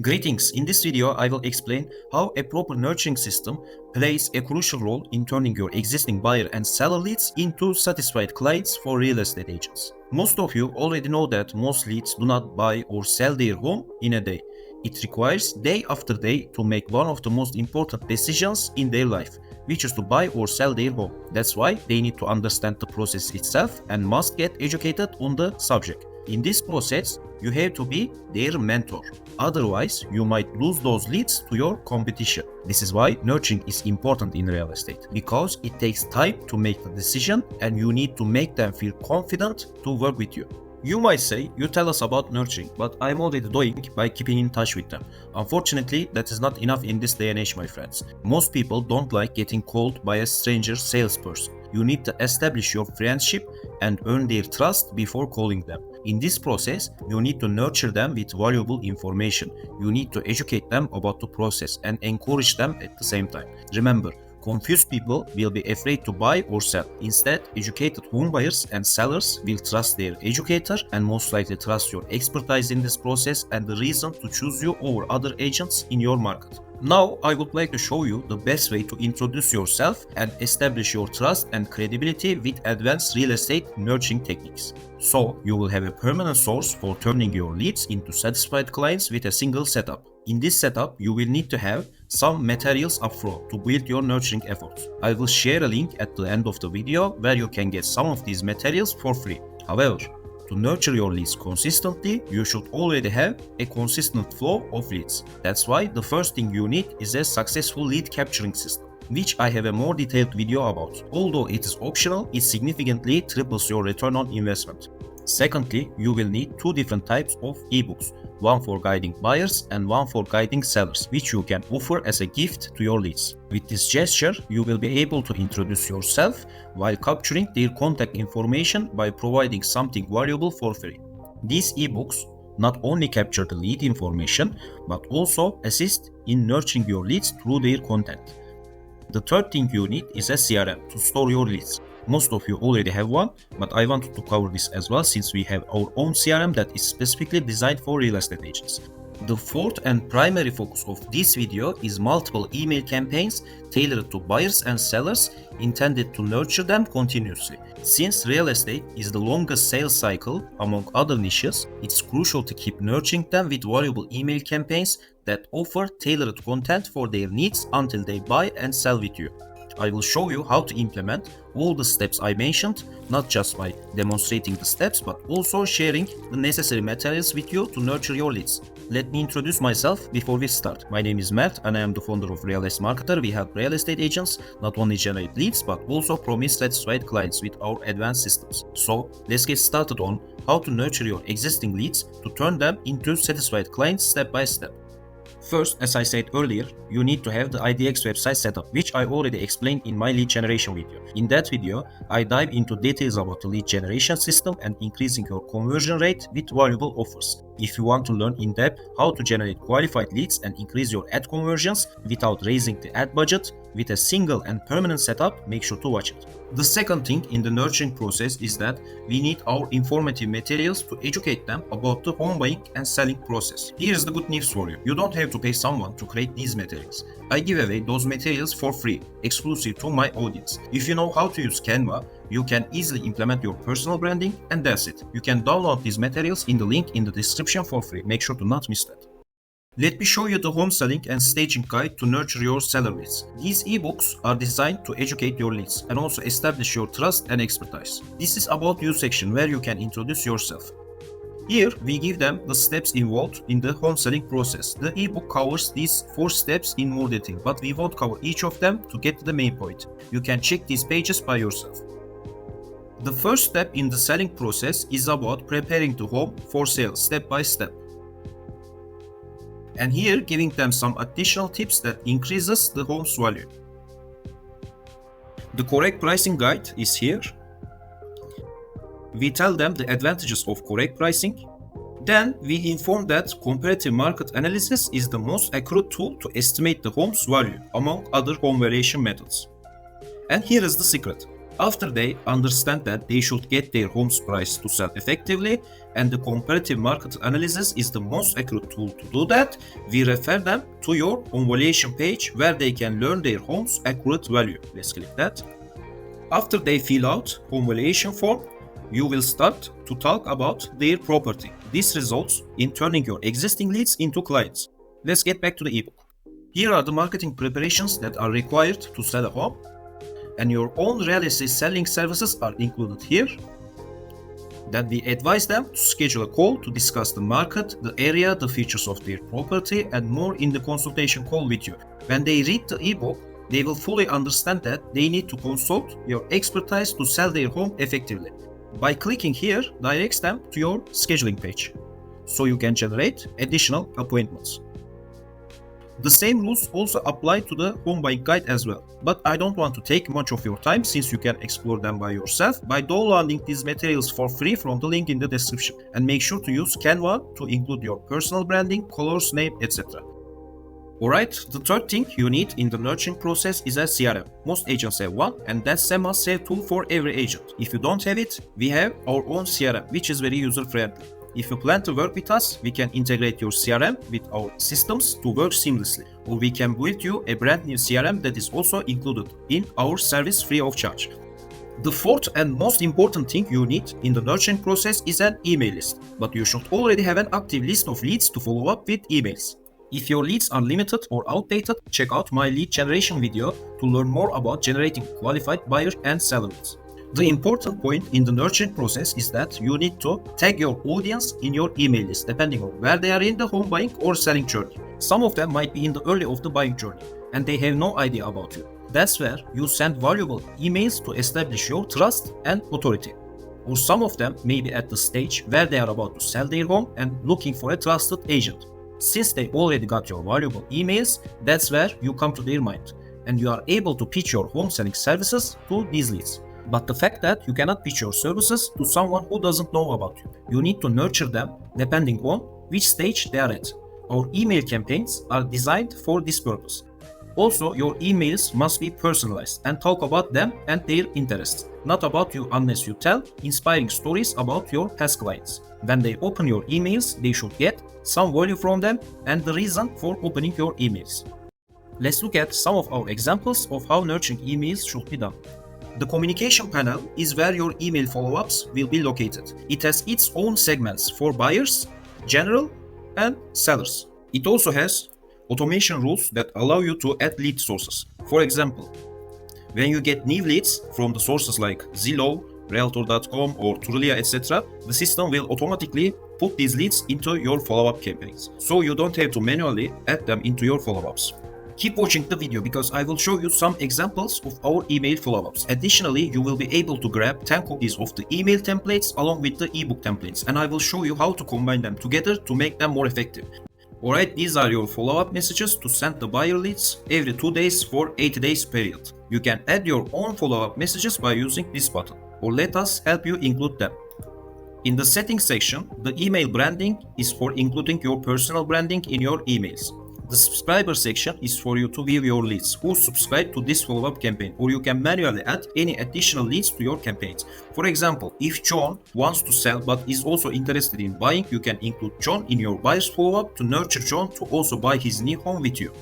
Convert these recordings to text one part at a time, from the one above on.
Greetings, in this video I will explain how a proper nurturing system plays a crucial role in turning your existing buyer and seller leads into satisfied clients for real estate agents. Most of you already know that most leads do not buy or sell their home in a day. It requires day after day to make one of the most important decisions in their life, which is to buy or sell their home. That's why they need to understand the process itself and must get educated on the subject. In this process, you have to be their mentor. Otherwise, you might lose those leads to your competition. This is why nurturing is important in real estate, because it takes time to make the decision and you need to make them feel confident to work with you. You might say, you tell us about nurturing, but I'm already doing by keeping in touch with them. Unfortunately, that is not enough in this day and age, my friends. Most people don't like getting called by a stranger salesperson. You need to establish your friendship and earn their trust before calling them. In this process, you need to nurture them with valuable information. You need to educate them about the process and encourage them at the same time. Remember, confused people will be afraid to buy or sell. Instead, educated home buyers and sellers will trust their educator and most likely trust your expertise in this process and the reason to choose you over other agents in your market. Now, I would like to show you the best way to introduce yourself and establish your trust and credibility with advanced real estate nurturing techniques. So, you will have a permanent source for turning your leads into satisfied clients with a single setup. In this setup, you will need to have some materials upfront to build your nurturing efforts. I will share a link at the end of the video where you can get some of these materials for free. However, to nurture your leads consistently, you should already have a consistent flow of leads. That's why the first thing you need is a successful lead capturing system, which I have a more detailed video about. Although it is optional, it significantly triples your return on investment. Secondly, you will need two different types of ebooks, one for guiding buyers and one for guiding sellers, which you can offer as a gift to your leads. With this gesture, you will be able to introduce yourself while capturing their contact information by providing something valuable for free. These ebooks not only capture the lead information, but also assist in nurturing your leads through their content. The third thing you need is a CRM to store your leads. Most of you already have one, but I wanted to cover this as well since we have our own CRM that is specifically designed for real estate agents. The fourth and primary focus of this video is multiple email campaigns tailored to buyers and sellers intended to nurture them continuously. Since real estate is the longest sales cycle among other niches, it's crucial to keep nurturing them with valuable email campaigns that offer tailored content for their needs until they buy and sell with you. I will show you how to implement all the steps I mentioned, not just by demonstrating the steps, but also sharing the necessary materials with you to nurture your leads. Let me introduce myself before we start. My name is Mert and I am the founder of Real Estate Marketer. We help real estate agents not only generate leads, but also promise satisfied clients with our advanced systems. So let's get started on how to nurture your existing leads to turn them into satisfied clients step by step. First, as I said earlier, you need to have the IDX website setup, which I already explained in my lead generation video. In that video, I dive into details about the lead generation system and increasing your conversion rate with valuable offers. If you want to learn in depth how to generate qualified leads and increase your ad conversions without raising the ad budget with a single and permanent setup, make sure to watch it. The second thing in the nurturing process is that we need our informative materials to educate them about the home buying and selling process. Here's the good news for you. You don't have to pay someone to create these materials. I give away those materials for free, exclusive to my audience. If you know how to use Canva, you can easily implement your personal branding, and that's it. You can download these materials in the link in the description for free. Make sure to not miss that. Let me show you the home selling and staging guide to nurture your seller leads. These ebooks are designed to educate your leads and also establish your trust and expertise. This is About You section where you can introduce yourself. Here, we give them the steps involved in the home selling process. The ebook covers these 4 steps in more detail, but we won't cover each of them to get to the main point. You can check these pages by yourself. The first step in the selling process is about preparing the home for sale step by step. And here giving them some additional tips that increases the home's value. The correct pricing guide is here. We tell them the advantages of correct pricing. Then we inform that comparative market analysis is the most accurate tool to estimate the home's value among other home valuation methods. And here is the secret. After they understand that they should get their home's price to sell effectively, and the comparative market analysis is the most accurate tool to do that, we refer them to your home valuation page where they can learn their home's accurate value. Let's click that. After they fill out home valuation form, you will start to talk about their property. This results in turning your existing leads into clients. Let's get back to the ebook. Here are the marketing preparations that are required to sell a home, and your own real estate selling services are included here. Then we advise them to schedule a call to discuss the market, the area, the features of their property, and more in the consultation call with you. When they read the ebook, they will fully understand that they need to consult your expertise to sell their home effectively. By clicking here, directs them to your scheduling page, so you can generate additional appointments. The same rules also apply to the home buying guide as well, but I don't want to take much of your time since you can explore them by yourself by downloading these materials for free from the link in the description, and make sure to use Canva to include your personal branding, colors, name, etc. Alright, the third thing you need in the nurturing process is a CRM. Most agents have one, and that's a must-have tool for every agent. If you don't have it, we have our own CRM, which is very user-friendly. If you plan to work with us, we can integrate your CRM with our systems to work seamlessly, or we can build you a brand new CRM that is also included in our service free of charge. The fourth and most important thing you need in the nurturing process is an email list, but you should already have an active list of leads to follow up with emails. If your leads are limited or outdated, check out my lead generation video to learn more about generating qualified buyer and seller leads. The important point in the nurturing process is that you need to tag your audience in your email list depending on where they are in the home buying or selling journey. Some of them might be in the early of the buying journey and they have no idea about you. That's where you send valuable emails to establish your trust and authority. Or some of them may be at the stage where they are about to sell their home and looking for a trusted agent. Since they already got your valuable emails, that's where you come to their mind and you are able to pitch your home selling services to these leads. But the fact that you cannot pitch your services to someone who doesn't know about you. You need to nurture them depending on which stage they are at. Our email campaigns are designed for this purpose. Also, your emails must be personalized and talk about them and their interests, not about you unless you tell inspiring stories about your past clients. When they open your emails, they should get some value from them and the reason for opening your emails. Let's look at some of our examples of how nurturing emails should be done. The communication panel is where your email follow-ups will be located. It has its own segments for buyers, general, and sellers. It also has automation rules that allow you to add lead sources. For example, when you get new leads from the sources like Zillow, Realtor.com or Trulia, etc., the system will automatically put these leads into your follow-up campaigns, so you don't have to manually add them into your follow-ups. Keep watching the video because I will show you some examples of our email follow-ups. Additionally, you will be able to grab 10 copies of the email templates along with the ebook templates, and I will show you how to combine them together to make them more effective. Alright, these are your follow-up messages to send the buyer leads every 2 days for 80 days period. You can add your own follow-up messages by using this button, or let us help you include them. In the settings section, the email branding is for including your personal branding in your emails. The subscriber section is for you to view your leads who subscribe to this follow-up campaign, or you can manually add any additional leads to your campaigns. For example, if John wants to sell but is also interested in buying, you can include John in your buyer's follow-up to nurture John to also buy his new home with you.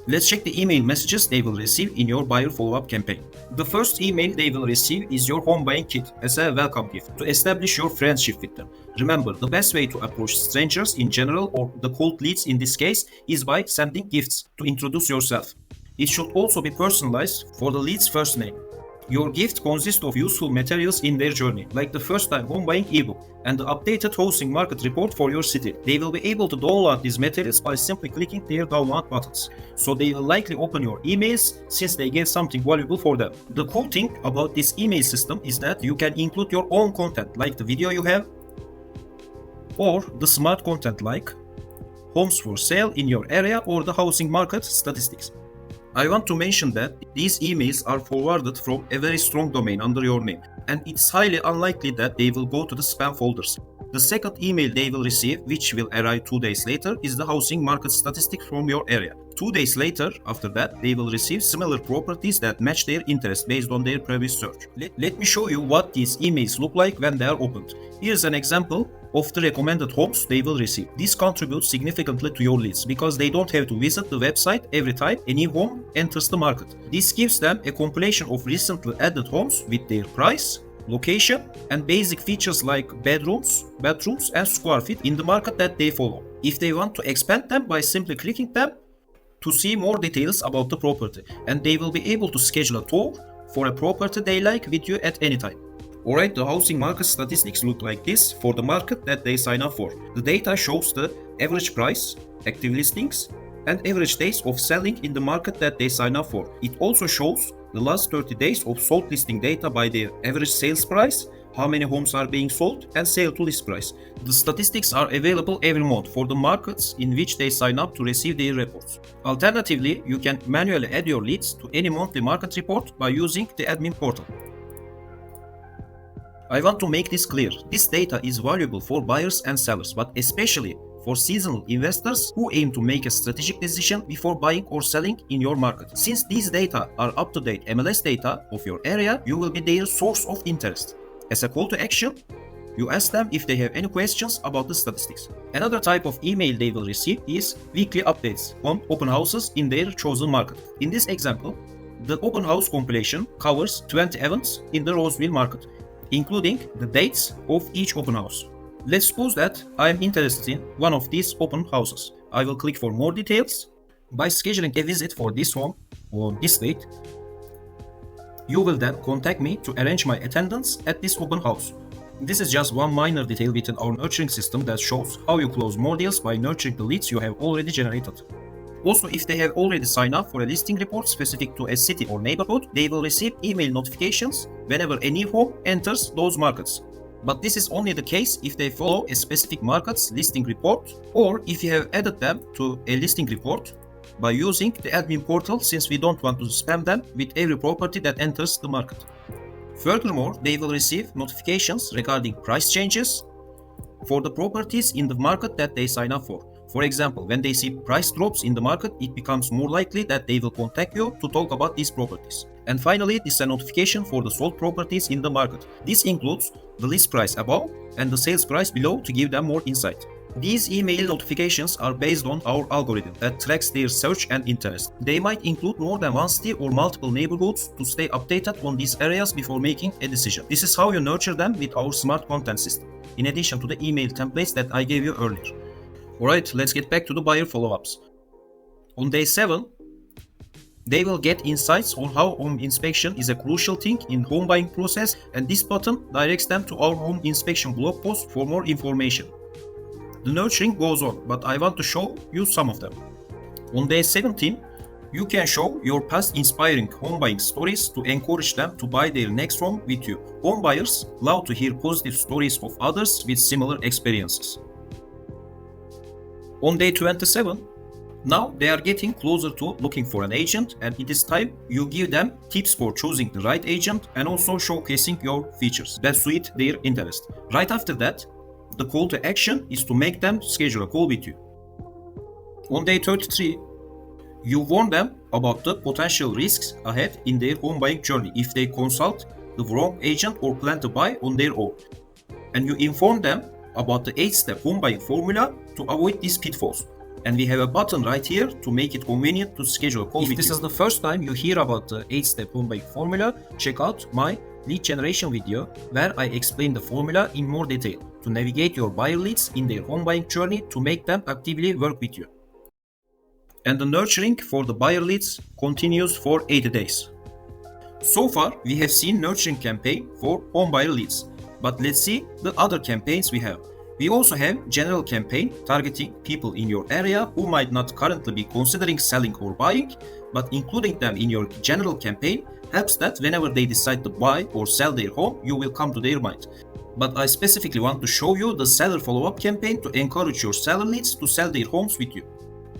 Let's check the email messages they will receive in your buyer follow-up campaign. The first email they will receive is your home buying kit as a welcome gift to establish your friendship with them. Remember, the best way to approach strangers in general, or the cold leads in this case, is by sending gifts to introduce yourself. It should also be personalized for the lead's first name. Your gift consists of useful materials in their journey, like the first time home buying ebook and the updated housing market report for your city. They will be able to download these materials by simply clicking their download buttons, so they will likely open your emails since they get something valuable for them. The cool thing about this email system is that you can include your own content, like the video you have, or the smart content like homes for sale in your area or the housing market statistics. I want to mention that these emails are forwarded from a very strong domain under your name, and it's highly unlikely that they will go to the spam folders. The second email they will receive, which will arrive 2 days later, is the housing market statistics from your area. 2 days later, after that, they will receive similar properties that match their interest based on their previous search. Let me show you what these emails look like when they are opened. Here's an example of the recommended homes they will receive. This contributes significantly to your leads because they don't have to visit the website every time a new home enters the market. This gives them a compilation of recently added homes with their price, location, and basic features like bedrooms, bathrooms, and square feet in the market that they follow. If they want to expand them by simply clicking them to see more details about the property, and they will be able to schedule a tour for a property they like with you at any time. Alright, the housing market statistics look like this for the market that they sign up for. The data shows the average price, active listings, and average days of selling in the market that they sign up for. It also shows the last 30 days of sold listing data by their average sales price, how many homes are being sold, and sale to list price. The statistics are available every month for the markets in which they sign up to receive their reports. Alternatively, you can manually add your leads to any monthly market report by using the admin portal. I want to make this clear. This data is valuable for buyers and sellers, but especially for seasonal investors who aim to make a strategic decision before buying or selling in your market. Since these data are up-to-date MLS data of your area, you will be their source of interest. As a call to action, you ask them if they have any questions about the statistics. Another type of email they will receive is weekly updates on open houses in their chosen market. In this example, the open house compilation covers 20 events in the Roseville market, including the dates of each open house. Let's suppose that I am interested in one of these open houses. I will click for more details. By scheduling a visit for this home on this date, you will then contact me to arrange my attendance at this open house. This is just one minor detail within our nurturing system that shows how you close more deals by nurturing the leads you have already generated. Also, if they have already signed up for a listing report specific to a city or neighborhood, they will receive email notifications whenever a new home enters those markets. But this is only the case if they follow a specific market's listing report, or if you have added them to a listing report by using the admin portal, since we don't want to spam them with every property that enters the market. Furthermore, they will receive notifications regarding price changes for the properties in the market that they sign up for. For example, when they see price drops in the market, it becomes more likely that they will contact you to talk about these properties. And finally, this is a notification for the sold properties in the market. This includes the list price above and the sales price below to give them more insight. These email notifications are based on our algorithm that tracks their search and interest. They might include more than one city or multiple neighborhoods to stay updated on these areas before making a decision. This is how you nurture them with our smart content system, in addition to the email templates that I gave you earlier. Alright, let's get back to the buyer follow-ups. On day 7, they will get insights on how home inspection is a crucial thing in home buying process, and this button directs them to our home inspection blog post for more information. The nurturing goes on, but I want to show you some of them. On day 17, you can show your past inspiring home buying stories to encourage them to buy their next home with you. Home buyers love to hear positive stories of others with similar experiences. On day 27, now they are getting closer to looking for an agent, and it is time you give them tips for choosing the right agent and also showcasing your features that suit their interest. Right after that, the call to action is to make them schedule a call with you. On day 33, you warn them about the potential risks ahead in their home buying journey if they consult the wrong agent or plan to buy on their own. And you inform them about the 8-step home buying formula to avoid these pitfalls. And we have a button right here to make it convenient to schedule a call with you. If this is the first time you hear about the 8-step home buying formula, check out my lead generation video where I explain the formula in more detail to navigate your buyer leads in their home buying journey to make them actively work with you. And the nurturing for the buyer leads continues for 80 days. So far, we have seen nurturing campaign for home buyer leads, but let's see the other campaigns we have. We also have general campaign targeting people in your area who might not currently be considering selling or buying, but including them in your general campaign helps that whenever they decide to buy or sell their home, you will come to their mind. But I specifically want to show you the seller follow-up campaign to encourage your seller leads to sell their homes with you.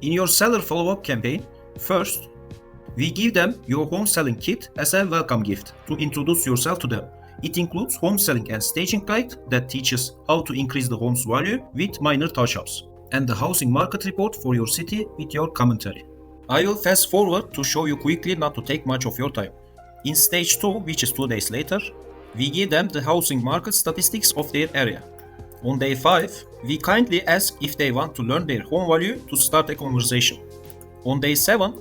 In your seller follow-up campaign, first, we give them your home selling kit as a welcome gift to introduce yourself to them. It includes home selling and staging guide that teaches how to increase the home's value with minor touch-ups, and the housing market report for your city with your commentary. I will fast forward to show you quickly, not to take much of your time. In stage 2, which is 2 days later, we give them the housing market statistics of their area. On day 5, we kindly ask if they want to learn their home value to start a conversation. On day 7,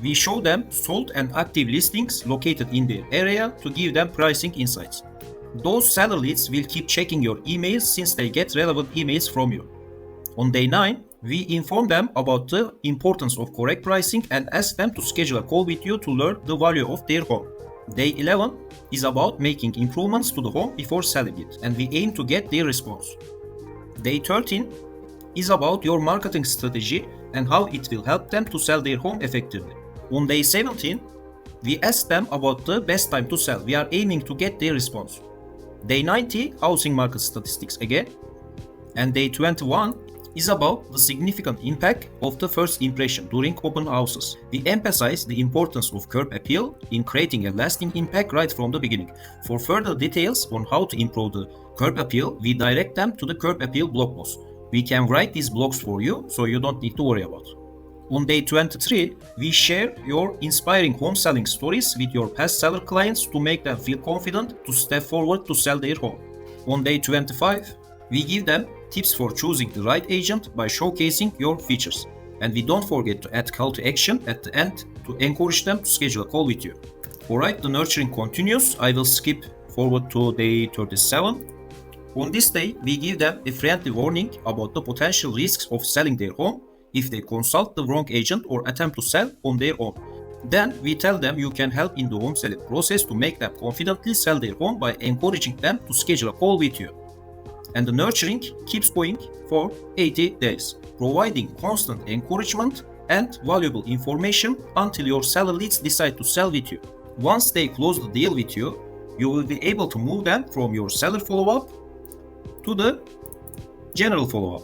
we show them sold and active listings located in their area to give them pricing insights. Those seller leads will keep checking your emails since they get relevant emails from you. On day 9, we inform them about the importance of correct pricing and ask them to schedule a call with you to learn the value of their home. Day 11 is about making improvements to the home before selling it, and we aim to get their response. Day 13 is about your marketing strategy and how it will help them to sell their home effectively. On day 17, we ask them about the best time to sell. We are aiming to get their response. Day 90, housing market statistics again. And day 21 is about the significant impact of the first impression during open houses. We emphasize the importance of curb appeal in creating a lasting impact right from the beginning. For further details on how to improve the curb appeal, we direct them to the curb appeal blog post. We can write these blogs for you, so you don't need to worry about it. On day 23, we share your inspiring home selling stories with your past seller clients to make them feel confident to step forward to sell their home. On day 25, we give them tips for choosing the right agent by showcasing your features. And we don't forget to add call to action at the end to encourage them to schedule a call with you. Alright, the nurturing continues. I will skip forward to day 37. On this day, we give them a friendly warning about the potential risks of selling their home if they consult the wrong agent or attempt to sell on their own. Then we tell them you can help in the home selling process to make them confidently sell their home by encouraging them to schedule a call with you. And the nurturing keeps going for 80 days, providing constant encouragement and valuable information until your seller leads decide to sell with you. Once they close the deal with you, you will be able to move them from your seller follow-up to the general follow-up.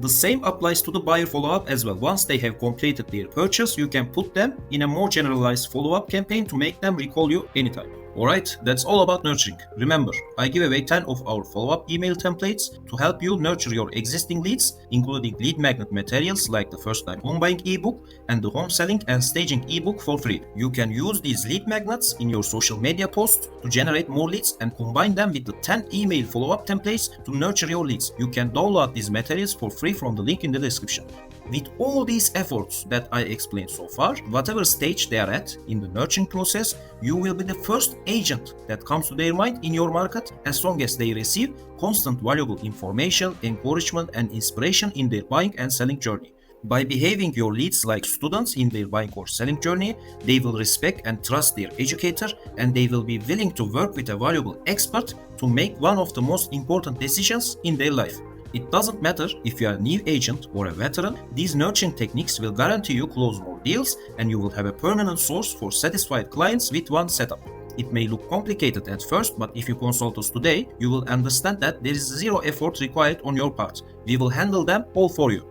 The same applies to the buyer follow-up as well. Once they have completed their purchase, you can put them in a more generalized follow-up campaign to make them recall you anytime. Alright, that's all about nurturing. Remember, I give away 10 of our follow-up email templates to help you nurture your existing leads, including lead magnet materials like the first time home buying ebook and the home selling and staging ebook for free. You can use these lead magnets in your social media posts to generate more leads and combine them with the 10 email follow-up templates to nurture your leads. You can download these materials for free from the link in the description. With all these efforts that I explained so far, whatever stage they are at in the nurturing process, you will be the first agent that comes to their mind in your market as long as they receive constant valuable information, encouragement, and inspiration in their buying and selling journey. By behaving your leads like students in their buying or selling journey, they will respect and trust their educator, and they will be willing to work with a valuable expert to make one of the most important decisions in their life. It doesn't matter if you are a new agent or a veteran, these nurturing techniques will guarantee you close more deals and you will have a permanent source for satisfied clients with one setup. It may look complicated at first, but if you consult us today, you will understand that there is zero effort required on your part. We will handle them all for you.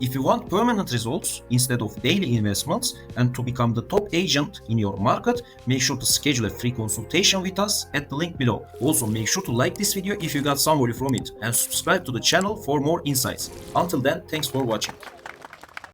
If you want permanent results instead of daily investments and to become the top agent in your market, make sure to schedule a free consultation with us at the link below. Also, make sure to like this video if you got some value from it and subscribe to the channel for more insights. Until then, thanks for watching.